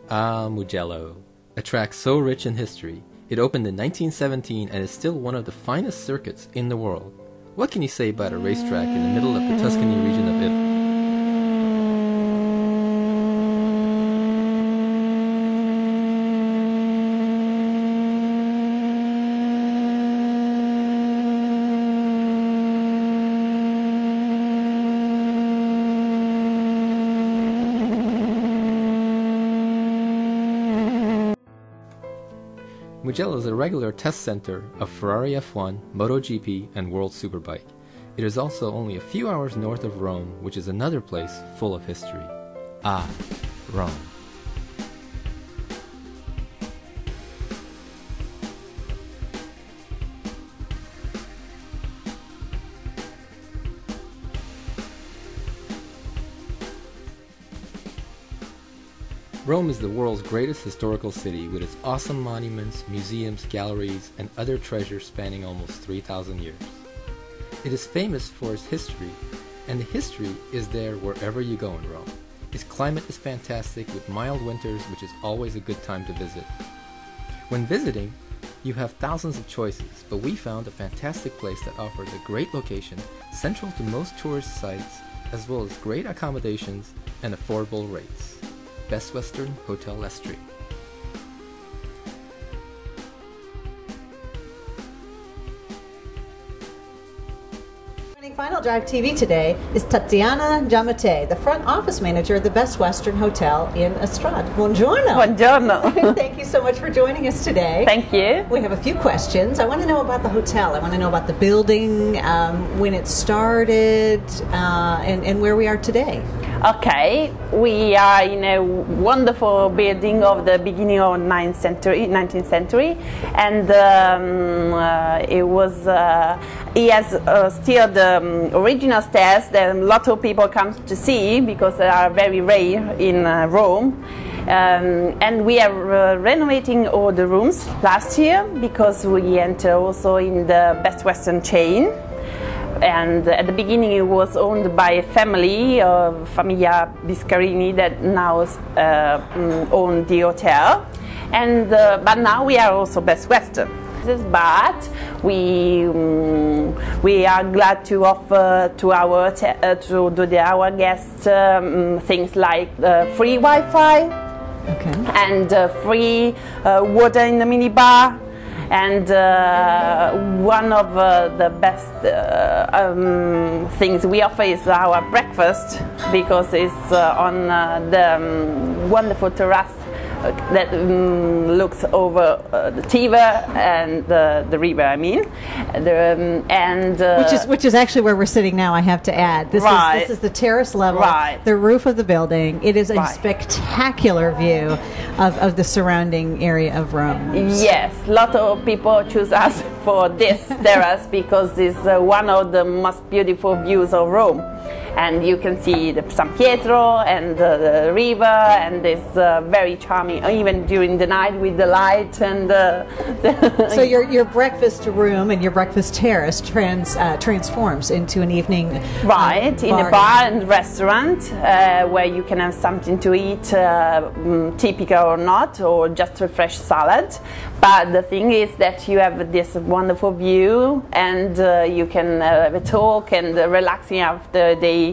Ah, Mugello. A track so rich in history. It opened in 1917 and is still one of the finest circuits in the world. What can you say about a racetrack in the middle of the Tuscany region of Italy? Mugello is a regular test center of Ferrari F1, MotoGP, and World Superbike. It is also only a few hours north of Rome, which is another place full of history. Ah, Rome. Rome is the world's greatest historical city with its awesome monuments, museums, galleries, and other treasures spanning almost 3,000 years. It is famous for its history, and the history is there wherever you go in Rome. Its climate is fantastic with mild winters, which is always a good time to visit. When visiting, you have thousands of choices, but we found a fantastic place that offers a great location, central to most tourist sites, as well as great accommodations and affordable rates. Western Hotel Astrid. Final Drive TV today is Tatiana Giammattei, the front office manager of the Best Western Hotel in Astrid. Buongiorno. Buongiorno. Thank you so much for joining us today. Thank you. We have a few questions. I want to know about the hotel. I want to know about the building, when it started, and where we are today. Okay, we are in a wonderful building of the beginning of 19th century, and it has still the original stairs that a lot of people come to see because they are very rare in Rome. And we are renovating all the rooms last year because we enter also in the Best Western chain. And at the beginning it was owned by a family, Famiglia Biscarini, that now own the hotel. And but now we are also Best Western. But we are glad to offer to our our guests things like free Wi-Fi, okay, and free water in the minibar. And one of the best things we offer is our breakfast, because it's on the wonderful terrace that looks over the Tiber and the river. I mean, which is actually where we're sitting now. I have to add, this is the terrace level, the roof of the building. It is a spectacular view of the surrounding area of Rome. Yes, a lot of people choose us for this terrace because it's one of the most beautiful views of Rome. And you can see the San Pietro and the river, and it's very charming, even during the night with the light and So your breakfast room and your breakfast terrace transforms into an evening in a bar and restaurant where you can have something to eat, typical or not, or just a fresh salad. But the thing is that you have this wonderful view, and you can have a talk and relaxing after the day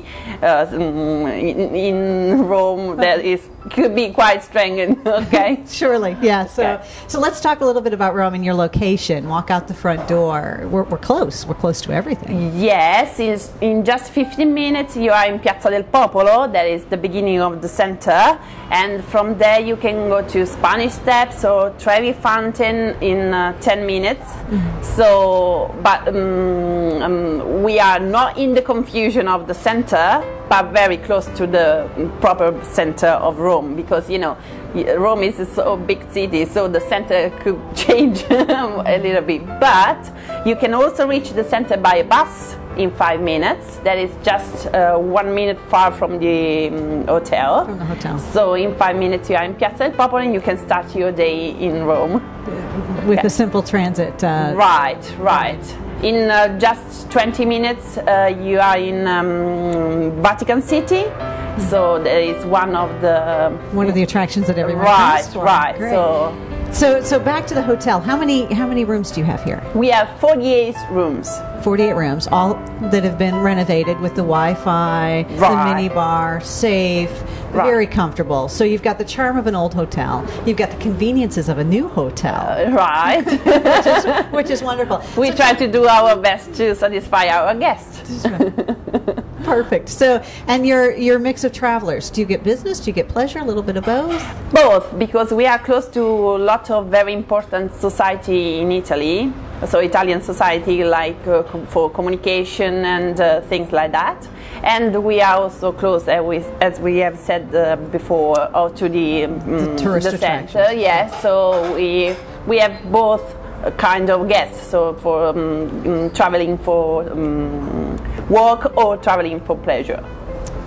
in Rome that could be quite strange. Okay. Surely, yeah. So let's talk a little bit about Rome and your location. Walk out the front door. We're close. We're close to everything. Yes, in just 15 minutes you are in Piazza del Popolo. That is the beginning of the center, and from there you can go to Spanish Steps or Trevi Fountain in 10 minutes. Mm-hmm. So, but we are not in the confusion of the center, but very close to the proper center of Rome, because Rome is a so big city, so the center could change a little bit. But you can also reach the center by a bus in 5 minutes. That is just 1 minute far from the hotel. From the hotel. So in 5 minutes you are in Piazza del Popolo and you can start your day in Rome. With a simple transit. Right. In just 20 minutes you are in Vatican City, So there is one of the attractions that everyone comes for. Right. Great. So back to the hotel. How many rooms do you have here? We have 48 rooms. 48 rooms, all that have been renovated with the Wi-Fi, the mini bar, safe, very comfortable. So you've got the charm of an old hotel. You've got the conveniences of a new hotel. Right. which is wonderful. We try to do our best to satisfy our guests. Perfect. So, and your mix of travelers, do you get business? Do you get pleasure? A little bit of both? Both, because we are close to a lot of very important society in Italy. So Italian society, like for communication and things like that. And we are also close, as we have said before, to the tourist center. Yes, so we have both kind of guests. So for traveling for work or traveling for pleasure.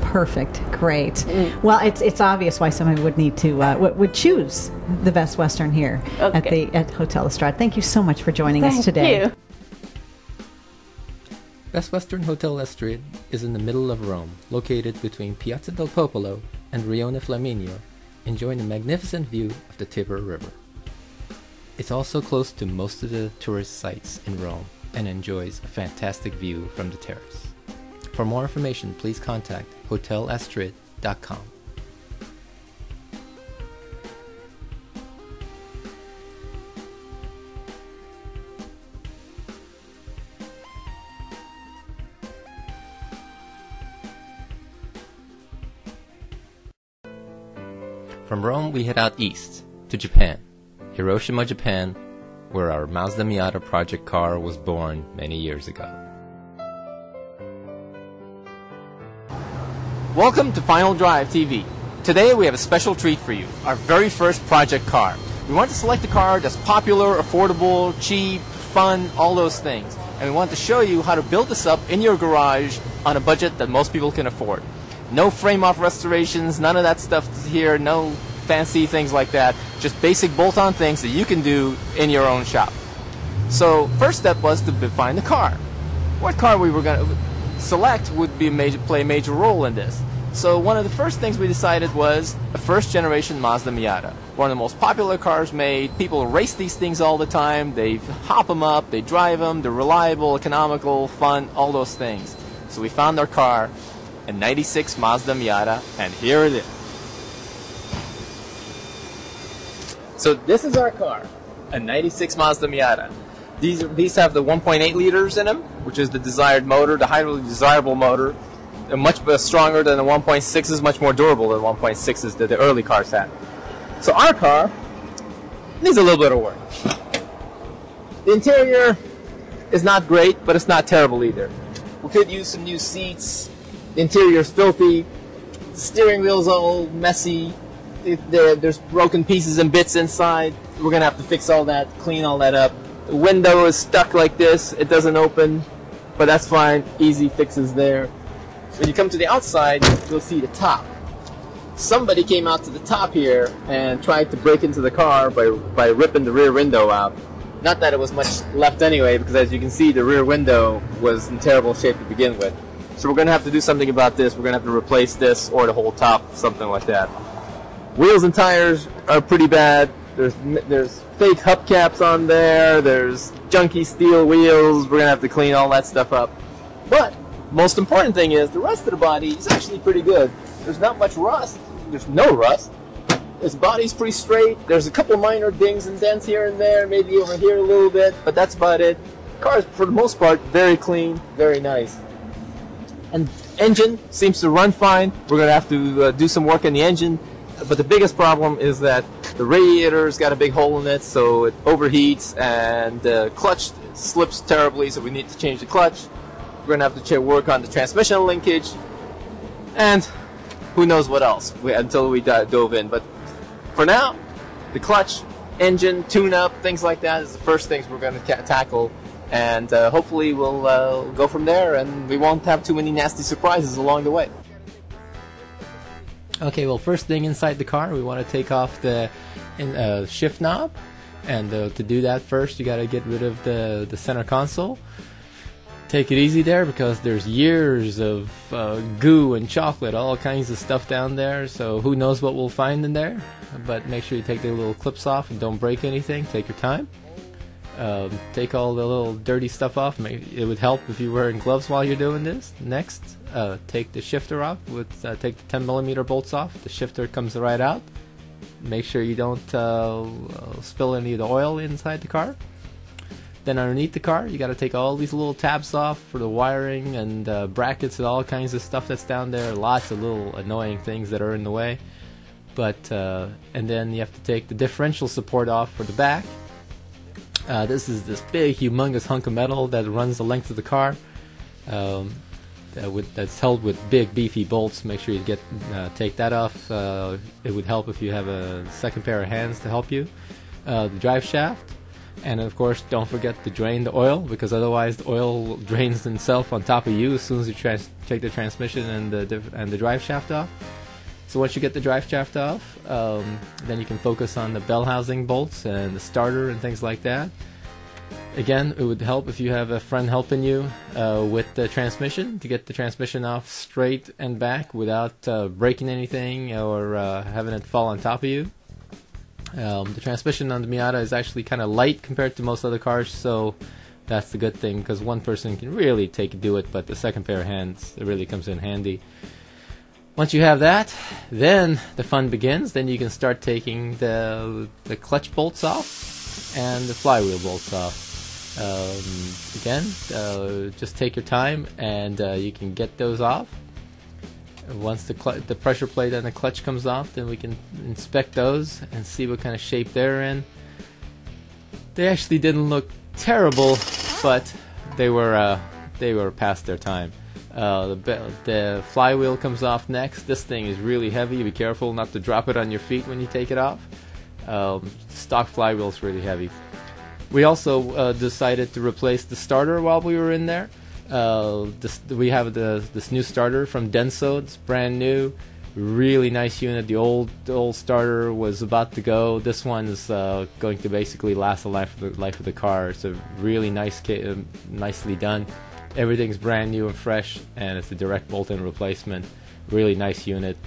Perfect. Great. Well, it's obvious why someone would need to would choose the Best Western here at Hotel Astrid. Thank you so much for joining us today. Thank you. Best Western Hotel Astrid is in the middle of Rome, located between Piazza del Popolo and Rione Flaminio, enjoying a magnificent view of the Tiber River. It's also close to most of the tourist sites in Rome and enjoys a fantastic view from the terrace. For more information, please contact hotelastrid.com. From Rome, we head out east to Japan, Hiroshima, Japan, where our Mazda Miata project car was born many years ago. Welcome to Final Drive TV. Today we have a special treat for you, our very first project car. We want to select a car that's popular, affordable, cheap, fun, all those things. And we want to show you how to build this up in your garage on a budget that most people can afford. No frame-off restorations, none of that stuff here, no fancy things like that. Just basic bolt-on things that you can do in your own shop. So first step was to find the car. What car we were going to select would be play a major role in this. So one of the first things we decided was a first-generation Mazda Miata. One of the most popular cars made. People race these things all the time. They hop them up, they drive them, they're reliable, economical, fun, all those things. So we found our car, a 96 Mazda Miata, and here it is. So this is our car, a 96 Mazda Miata. These have the 1.8 liters in them, which is the desired motor, the highly desirable motor. They're much stronger than the 1.6s, much more durable than the 1.6s that the early cars had. So our car needs a little bit of work. The interior is not great, but it's not terrible either. We could use some new seats. The interior is filthy. The steering wheel's all messy. There's broken pieces and bits inside. We're going to have to fix all that, clean all that up. The window is stuck like this. It doesn't open, but that's fine. Easy fixes there. When you come to the outside, you'll see the top. Somebody came out to the top here and tried to break into the car by ripping the rear window out. Not that it was much left anyway, because as you can see, the rear window was in terrible shape to begin with. So we're going to have to do something about this. We're going to have to replace this or the whole top, something like that. Wheels and tires are pretty bad. There's fake hubcaps on there. There's junky steel wheels. We're going to have to clean all that stuff up. But most important thing is the rest of the body is actually pretty good. There's not much rust. There's no rust. This body's pretty straight. There's a couple minor dings and dents here and there, maybe over here a little bit, but that's about it. The car is, for the most part, very clean, very nice. And engine seems to run fine. We're going to have to do some work in the engine. But the biggest problem is that the radiator's got a big hole in it, so it overheats, and the clutch slips terribly, so we need to change the clutch. We're going to have to work on the transmission linkage, and who knows what else until we dove in. But for now, the clutch, engine, tune-up, things like that is the first things we're going to tackle, and hopefully we'll go from there, and we won't have too many nasty surprises along the way. Okay, well, first thing inside the car, we want to take off the shift knob, and to do that first, you got to get rid of the center console. Take it easy there, because there's years of goo and chocolate, all kinds of stuff down there, so who knows what we'll find in there. But make sure you take the little clips off and don't break anything. Take your time. Take all the little dirty stuff off. It would help if you're wearing gloves while you're doing this. Next, take the shifter off. Take the 10mm bolts off. The shifter comes right out. Make sure you don't spill any of the oil inside the car. Then underneath the car, you got to take all these little tabs off for the wiring and brackets and all kinds of stuff that's down there. Lots of little annoying things that are in the way. But and then you have to take the differential support off for the back. This is this big, humongous hunk of metal that runs the length of the car. That's held with big, beefy bolts. Make sure you take that off. It would help if you have a second pair of hands to help you. The drive shaft. And of course, don't forget to drain the oil, because otherwise the oil drains itself on top of you as soon as you take the transmission and the drive shaft off. So once you get the drive shaft off, then you can focus on the bell housing bolts and the starter and things like that. Again, it would help if you have a friend helping you with the transmission, to get the transmission off straight and back without breaking anything or having it fall on top of you. The transmission on the Miata is actually kind of light compared to most other cars, so that's the good thing, because one person can really do it, but the second pair of hands, it really comes in handy. Once you have that, then the fun begins. Then you can start taking the clutch bolts off and the flywheel bolts off. Again, just take your time, and you can get those off. Once the pressure plate and the clutch comes off, then we can inspect those and see what kind of shape they're in. They actually didn't look terrible, but they were past their time. The flywheel comes off next. This thing is really heavy. Be careful not to drop it on your feet when you take it off. Stock flywheel is really heavy. We also decided to replace the starter while we were in there. We have this new starter from Denso. It's brand new, really nice unit. The old starter was about to go. This one is going to basically last the life of the car. It's a really nicely done. Everything's brand new and fresh, and it's a direct bolt-in replacement. Really nice unit,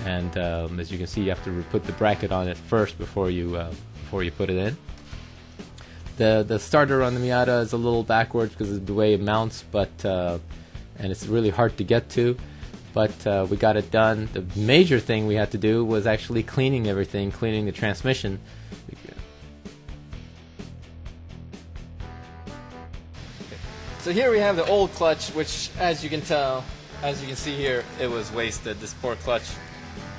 and as you can see, you have to put the bracket on it first before you put it in. The starter on the Miata is a little backwards because of the way it mounts, and it's really hard to get to. But we got it done. The major thing we had to do was actually cleaning everything, cleaning the transmission. So here we have the old clutch, which, as you can see here, it was wasted. This poor clutch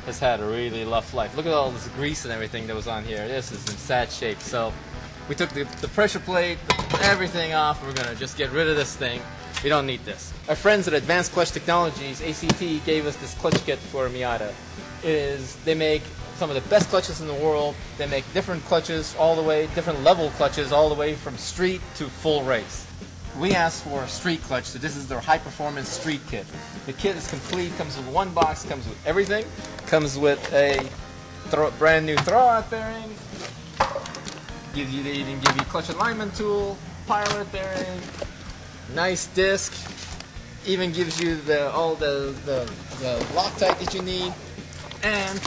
has had a really rough life. Look at all this grease and everything that was on here. This is in sad shape. So we took the pressure plate, everything off. We're gonna just get rid of this thing. We don't need this. Our friends at Advanced Clutch Technologies, ACT, gave us this clutch kit for a Miata. They make some of the best clutches in the world. They make different clutches all the way, different level clutches all the way from street to full race. We asked for a street clutch, so this is their high-performance street kit. The kit is complete, comes with one box, comes with everything. Comes with a brand new throwout bearing. They even give you clutch alignment tool, pilot bearing, nice disc. Even gives you all the Loctite that you need, and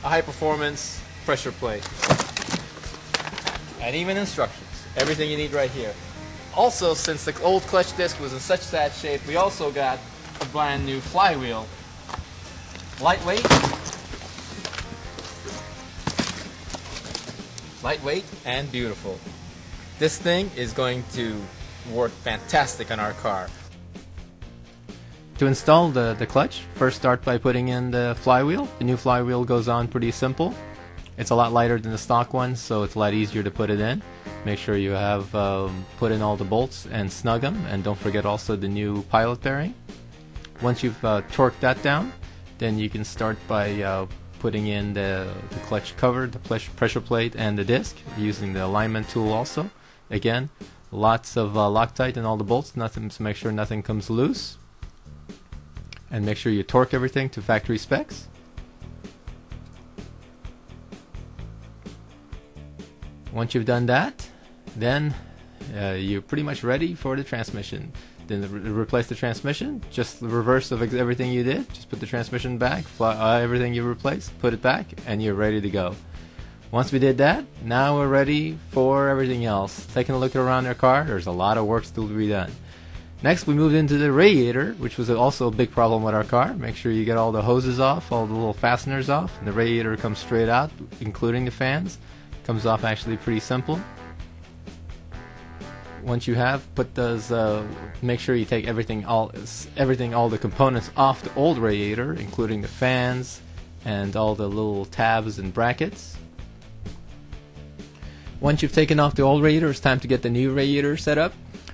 a high-performance pressure plate, and even instructions. Everything you need right here. Also, since the old clutch disc was in such sad shape, we also got a brand new flywheel. Lightweight and beautiful. This thing is going to work fantastic on our car. To install the clutch, first start by putting in the flywheel. The new flywheel goes on pretty simple. It's a lot lighter than the stock one, so it's a lot easier to put it in. Make sure you have put in all the bolts and snug them, and don't forget also the new pilot bearing. Once you've torqued that down, then you can start by putting in the clutch cover, the pressure plate, and the disc, using the alignment tool also. Again, lots of Loctite in all the bolts, to make sure nothing comes loose. And make sure you torque everything to factory specs. Once you've done that, then you're pretty much ready for the transmission. Then replace the transmission, just the reverse of everything you did. Just put the transmission back, everything you replaced, put it back, and you're ready to go. Once we did that, now we're ready for everything else. Taking a look around our car, there's a lot of work still to be done. Next, we moved into the radiator, which was also a big problem with our car. Make sure you get all the hoses off, all the little fasteners off, and the radiator comes straight out, including the fans. Comes off actually pretty simple. Once you have put those, make sure you take everything, all the components off the old radiator, including the fans and all the little tabs and brackets. Once you've taken off the old radiator, it's time to get the new radiator set up.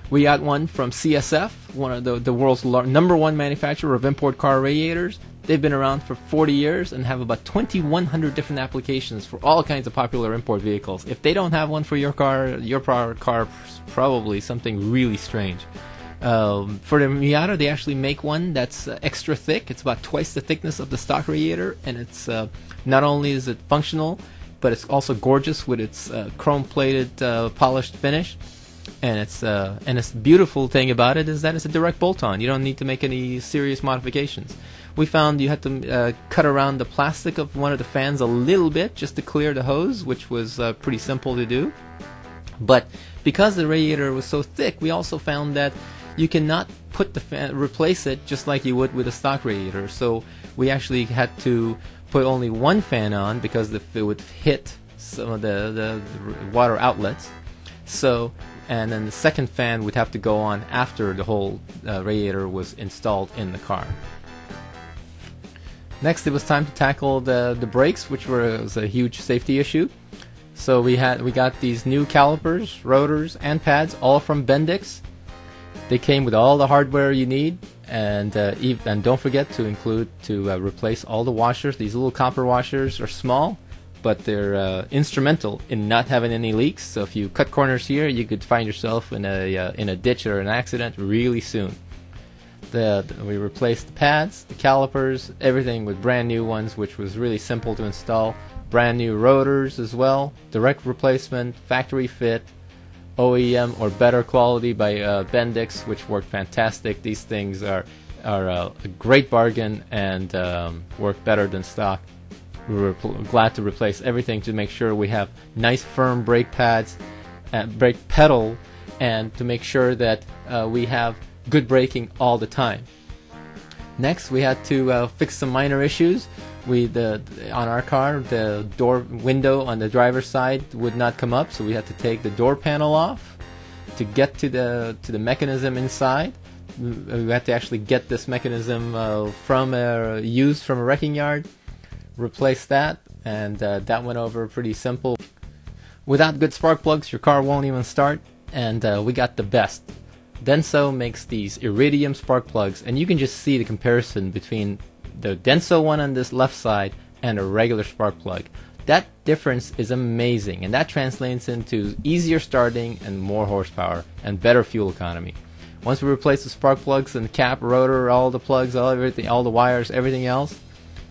We got one from CSF, one of the world's #1 manufacturer of import car radiators. They've been around for 40 years and have about 2,100 different applications for all kinds of popular import vehicles. If they don't have one for your car is probably something really strange. For the Miata, they actually make one that's extra thick. It's about twice the thickness of the stock radiator, and it's not only is it functional, but it's also gorgeous with its chrome-plated, polished finish. And its beautiful thing about it is that it's a direct bolt-on. You don't need to make any serious modifications. We found you had to cut around the plastic of one of the fans a little bit just to clear the hose, which was pretty simple to do. But because the radiator was so thick, we also found that you cannot put the fan, replace it just like you would with a stock radiator. So we actually had to put only one fan on because it would hit some of the water outlets. And then the second fan would have to go on after the whole radiator was installed in the car. Next, it was time to tackle the brakes, which was a huge safety issue. So we got these new calipers, rotors, and pads, all from Bendix. They came with all the hardware you need, and don't forget to replace all the washers. These little copper washers are small, but they're instrumental in not having any leaks. So if you cut corners here, you could find yourself in a ditch or an accident really soon. We replaced the pads, the calipers, everything with brand new ones, which was really simple to install. Brand new rotors as well, direct replacement, factory fit, OEM or better quality by Bendix, which worked fantastic. These things are a great bargain and work better than stock. We were glad to replace everything to make sure we have nice firm brake pads, brake pedal, and to make sure that we have good braking all the time. Next, we had to fix some minor issues. On our car, the door window on the driver's side would not come up, so we had to take the door panel off to get to the mechanism inside. We had to actually get this mechanism used from a wrecking yard. Replace that, and that went over pretty simple. Without good spark plugs, your car won't even start, and we got the best. Denso makes these iridium spark plugs, and you can just see the comparison between the Denso one on this left side and a regular spark plug. That difference is amazing, and that translates into easier starting and more horsepower and better fuel economy. Once we replace the spark plugs and the cap, rotor, all the plugs, all the wires, everything else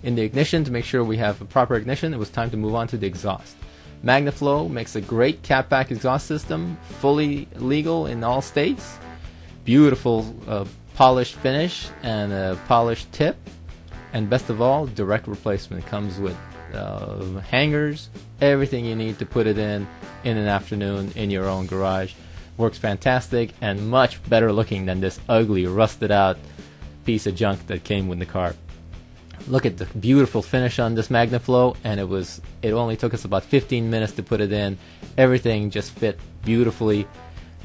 in the ignition to make sure we have a proper ignition, it was time to move on to the exhaust. MagnaFlow makes a great catback exhaust system, fully legal in all states. Beautiful polished finish and a polished tip, and best of all, direct replacement. Comes with hangers, everything you need to put it in an afternoon in your own garage. Works fantastic and much better looking than this ugly, rusted out piece of junk that came with the car. Look at the beautiful finish on this MagnaFlow, and it only took us about 15 minutes to put it in. Everything just fit beautifully.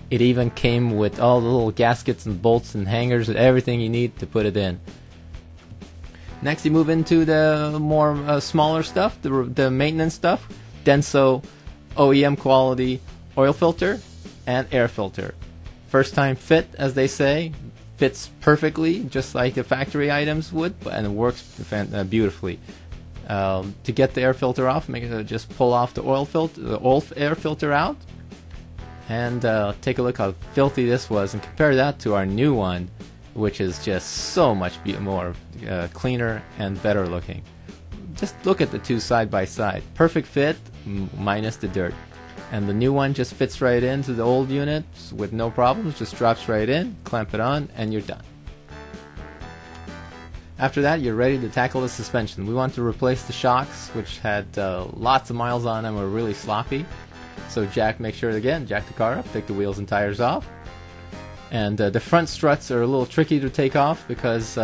It even came with all the little gaskets and bolts and hangers and everything you need to put it in. Next, you move into the more smaller stuff, the maintenance stuff. Denso, OEM quality oil filter and air filter. First time fit, as they say. Fits perfectly, just like the factory items would, and it works beautifully. To get the air filter off, just pull off the air filter out, and take a look how filthy this was, and compare that to our new one, which is just so much more cleaner and better looking. Just look at the two side by side. Perfect fit, minus the dirt. And the new one just fits right into the old unit with no problems, just drops right in, clamp it on, and you're done. After that, you're ready to tackle the suspension. We want to replace the shocks, which had lots of miles on them, were really sloppy. So make sure again, jack the car up, take the wheels and tires off. And the front struts are a little tricky to take off because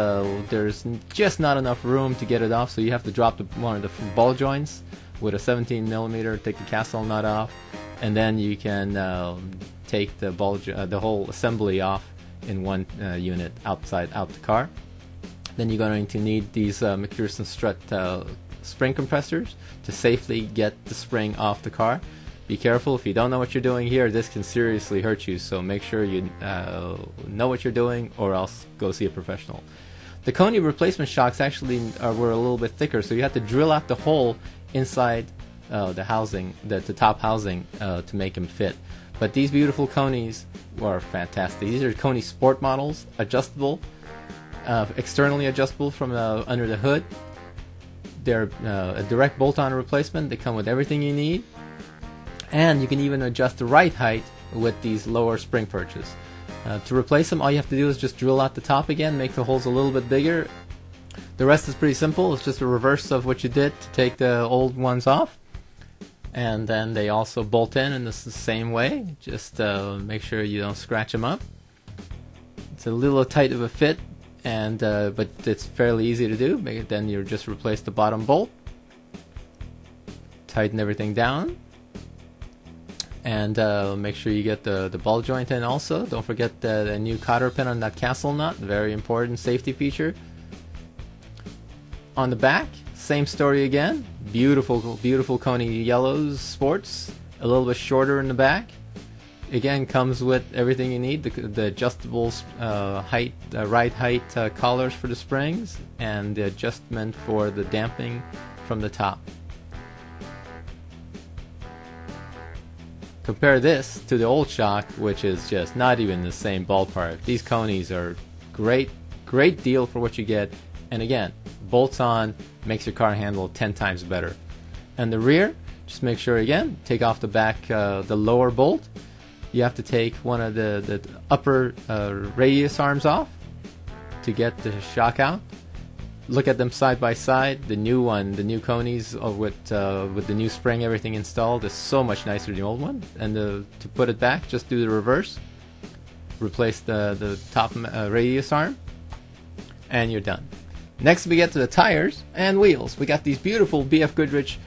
there's just not enough room to get it off, so you have to drop one of the ball joints with a 17mm, take the castle nut off, and then you can take the whole assembly off in one unit out the car. Then you're going to need these McPherson strut spring compressors to safely get the spring off the car. Be careful, if you don't know what you're doing here, this can seriously hurt you, so make sure you know what you're doing or else go see a professional. The Koni replacement shocks actually were a little bit thicker, so you have to drill out the hole inside the housing, the top housing, to make them fit. But these beautiful Konis were fantastic. These are Koni Sport models, adjustable, externally adjustable from under the hood. They're a direct bolt-on replacement. They come with everything you need. And you can even adjust the ride height with these lower spring perches. To replace them, all you have to do is just drill out the top again, make the holes a little bit bigger. The rest is pretty simple. It's just a reverse of what you did to take the old ones off. And then they also bolt in the same way. Just make sure you don't scratch them up. It's a little tight of a fit, but it's fairly easy to do. Then you just replace the bottom bolt, tighten everything down, and make sure you get the ball joint in also. Don't forget the new cotter pin on that castle nut, very important safety feature. On the back, same story again. Beautiful, beautiful Koni Yellows Sports, a little bit shorter in the back. Again, comes with everything you need, the adjustable ride height collars for the springs, and the adjustment for the damping from the top. Compare this to the old shock, which is just not even the same ballpark. These Konis are great deal for what you get, and again, bolts on, makes your car handle 10 times better. And the rear, just make sure again, take off the back, the lower bolt. You have to take one of the upper radius arms off to get the shock out. Look at them side by side. The new one, the new Konis with the new spring, everything installed, is so much nicer than the old one. And to put it back, just do the reverse. Replace the top radius arm, and you're done. Next we get to the tires and wheels. We got these beautiful BF Goodrich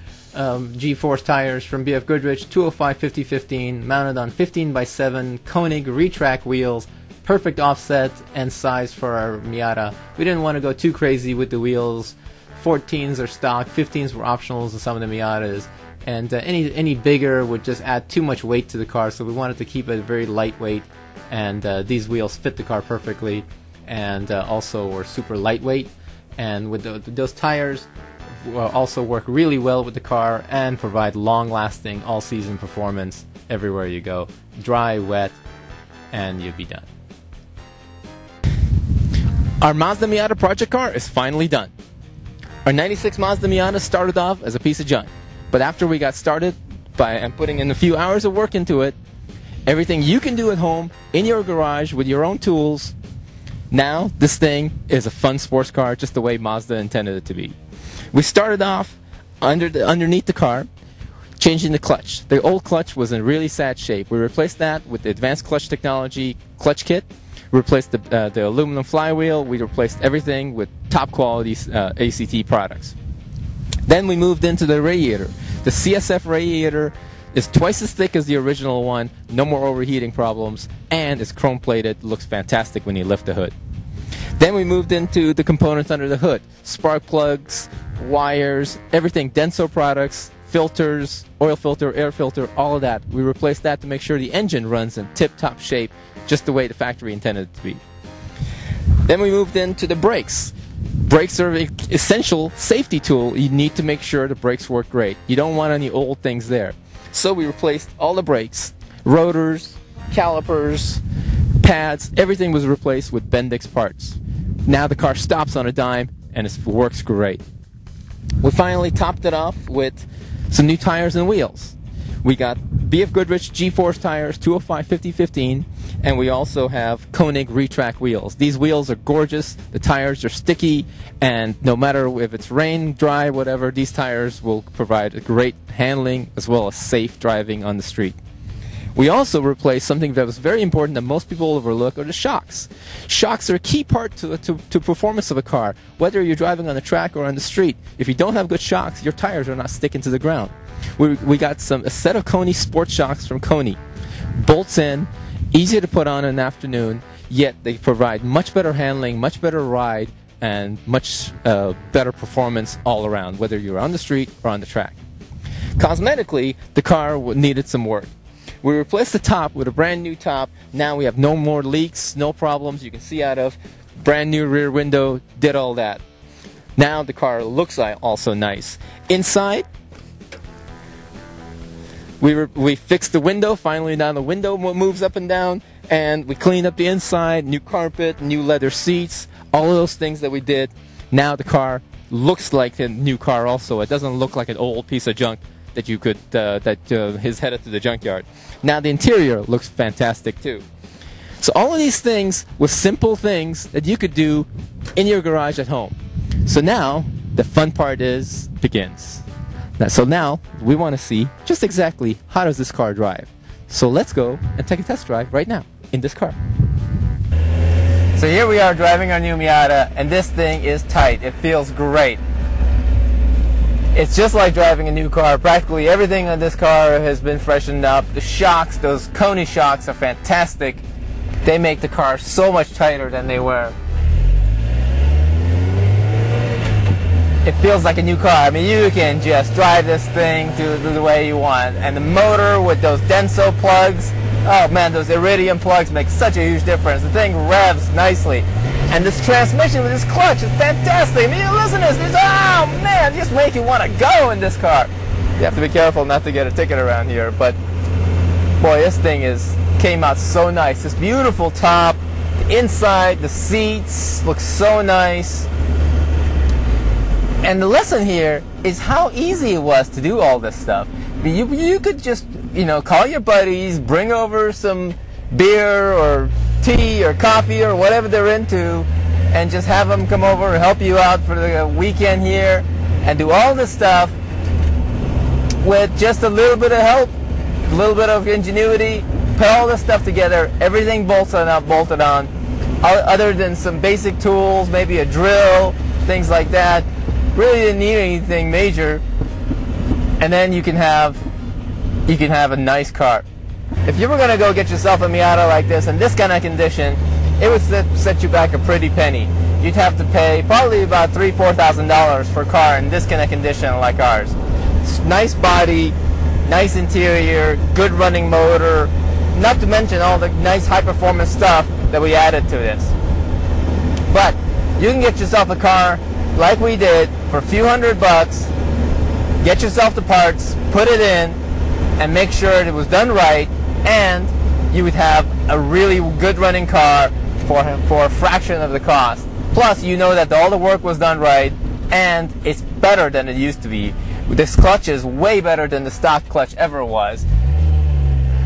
G-Force tires from BF Goodrich, 205 50/15, mounted on 15x7 Koenig retrack wheels. Perfect offset and size for our Miata. We didn't want to go too crazy with the wheels. 14s are stock, 15s were optionals in some of the Miatas, and any bigger would just add too much weight to the car, so we wanted to keep it very lightweight, and these wheels fit the car perfectly, and also were super lightweight. And with those tires also work really well with the car and provide long-lasting, all-season performance everywhere you go. Dry, wet, and you'll be done. Our Mazda Miata project car is finally done. Our 96 Mazda Miata started off as a piece of junk, but after we got started and putting in a few hours of work into it, everything you can do at home, in your garage, with your own tools, now this thing is a fun sports car just the way Mazda intended it to be. We started off underneath the car, changing the clutch. The old clutch was in really sad shape. We replaced that with the advanced clutch technology clutch kit. We replaced the aluminum flywheel. We replaced everything with top quality ACT products. Then we moved into the radiator. The CSF radiator is twice as thick as the original one, no more overheating problems, and it's chrome plated, looks fantastic when you lift the hood. Then we moved into the components under the hood. Spark plugs, wires, everything, Denso products, filters, oil filter, air filter, all of that. We replaced that to make sure the engine runs in tip-top shape, just the way the factory intended it to be. Then we moved into the brakes. Brakes are an essential safety tool. You need to make sure the brakes work great. You don't want any old things there. So we replaced all the brakes, rotors, calipers, pads, everything was replaced with Bendix parts. Now the car stops on a dime and it works great. We finally topped it off with some new tires and wheels. We got BF Goodrich G-Force tires, 205 50/15, and we also have Koenig Retrack wheels. These wheels are gorgeous, the tires are sticky, and no matter if it's rain, dry, whatever, these tires will provide a great handling as well as safe driving on the street. We also replaced something that was very important that most people overlook, are the shocks. Shocks are a key part to performance of a car, whether you're driving on the track or on the street. If you don't have good shocks, your tires are not sticking to the ground. We got a set of Kone sport shocks from Kone. Bolts in, easy to put on in an afternoon, yet they provide much better handling, much better ride, and much better performance all around, whether you're on the street or on the track. Cosmetically, the car needed some work. We replaced the top with a brand new top. Now we have no more leaks, no problems you can see out of. Brand new rear window, did all that. Now the car looks also nice. Inside, we fixed the window. Finally, now the window moves up and down, and we cleaned up the inside, new carpet, new leather seats, all of those things that we did. Now the car looks like a new car also. It doesn't look like an old piece of junk that you could is headed to the junkyard. Now the interior looks fantastic too. So all of these things were simple things that you could do in your garage at home. So now the fun part begins. So now we want to see just exactly how does this car drive. So let's go and take a test drive right now in this car. So here we are driving our new Miata, and this thing is tight. It feels great. It's just like driving a new car. Practically everything on this car has been freshened up. The shocks, those Kone shocks, are fantastic. They make the car so much tighter than they were. It feels like a new car. I mean, you can just drive this thing the way you want. And the motor with those Denso plugs, oh man, those Iridium plugs make such a huge difference. The thing revs nicely. And this transmission with this clutch is fantastic. I mean, you listen to this, oh man, just make you want to go in this car. You have to be careful not to get a ticket around here, but boy, this thing came out so nice. This beautiful top, the inside, the seats look so nice. And the lesson here is how easy it was to do all this stuff. You could just, call your buddies, bring over some beer or tea or coffee or whatever they're into, and just have them come over and help you out for the weekend here and do all this stuff with just a little bit of help, a little bit of ingenuity, put all this stuff together, everything bolted on, other than some basic tools, maybe a drill, things like that. Really didn't need anything major, and then you can have a nice car. If you were going to go get yourself a Miata like this in this kind of condition, it would set you back a pretty penny. You'd have to pay probably about $3,000–4,000 for a car in this kind of condition like ours. Nice body, nice interior, good running motor, not to mention all the nice high performance stuff that we added to this. But you can get yourself a car like we did for a few $100, get yourself the parts, put it in, and make sure it was done right, and you would have a really good running car for a fraction of the cost. Plus, you know that all the work was done right, and it's better than it used to be. This clutch is way better than the stock clutch ever was.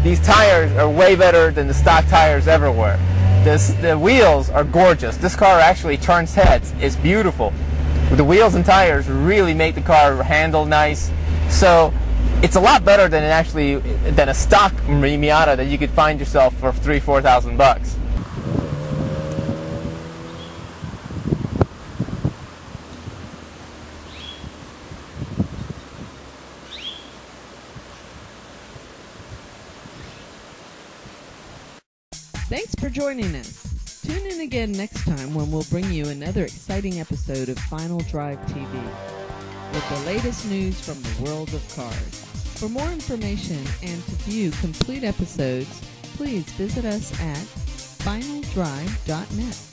These tires are way better than the stock tires ever were. The wheels are gorgeous. This car actually turns heads. It's beautiful. The wheels and tires really make the car handle nice. So it's a lot better than a stock Miata that you could find yourself for $3,000–4,000. Thanks for joining us. Tune in again next time when we'll bring you another exciting episode of Final Drive TV with the latest news from the world of cars. For more information and to view complete episodes, please visit us at finaldrive.net.